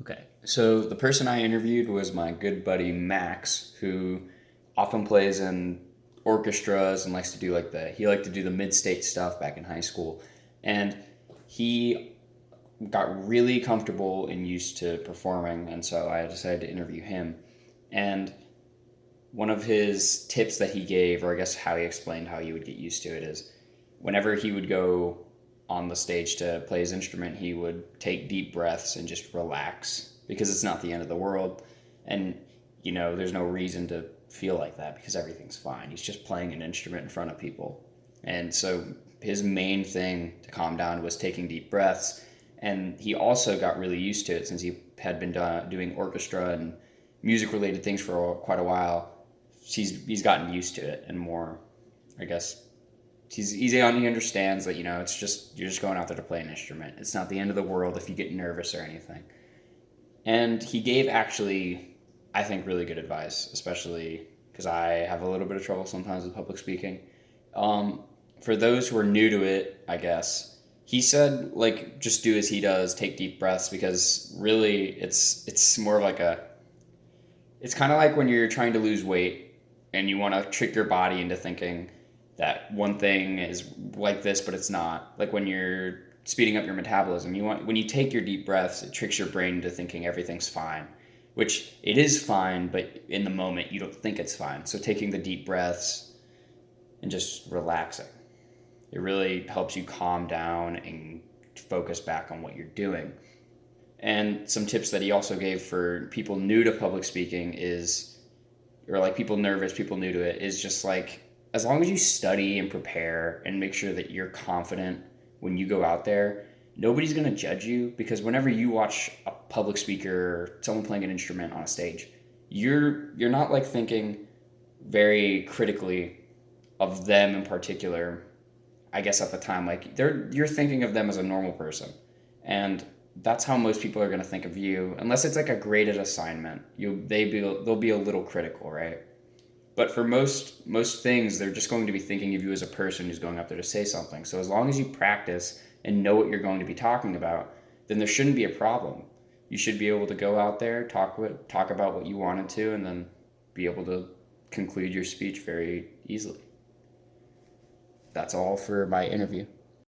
Okay. So the person I interviewed was my good buddy Max, who often plays in orchestras and likes to do he liked to do the mid-state stuff back in high school. And he got really comfortable and used to performing, and so I decided to interview him. And one of his tips that he gave, or I guess how he explained how he would get used to it, is whenever he would go on the stage to play his instrument, he would take deep breaths and just relax because it's not the end of the world. And, there's no reason to feel like that because everything's fine. He's just playing an instrument in front of people. And so his main thing to calm down was taking deep breaths. And he also got really used to it since he had been doing orchestra and music related things for quite a while. He's gotten used to it and more, I guess. He understands that it's just you're just going out there to play an instrument. It's not the end of the world if you get nervous or anything. And he gave actually, I think, really good advice, especially because I have a little bit of trouble sometimes with public speaking. Um, for those who are new to it, I guess he said like just do as he does, take deep breaths because really it's more of like a it's kind of like when you're trying to lose weight and you want to trick your body into thinking that one thing is like this, but it's not. Like when you're speeding up your metabolism, when you take your deep breaths, it tricks your brain into thinking everything's fine, which it is fine, but in the moment you don't think it's fine. So taking the deep breaths and just relaxing, it really helps you calm down and focus back on what you're doing. And some tips that he also gave for people new to public speaking is, or like people nervous, people new to it, is just like, as long as you study and prepare and make sure that you're confident when you go out there, nobody's going to judge you because whenever you watch a public speaker or someone playing an instrument on a stage, you're not like thinking very critically of them in particular. I guess at the time, like you're thinking of them as a normal person, and that's how most people are going to think of you, unless it's like a graded assignment. They'll be a little critical, right? But for most things, they're just going to be thinking of you as a person who's going up there to say something. So as long as you practice and know what you're going to be talking about, then there shouldn't be a problem. You should be able to go out there, talk about what you wanted to, and then be able to conclude your speech very easily. That's all for my interview.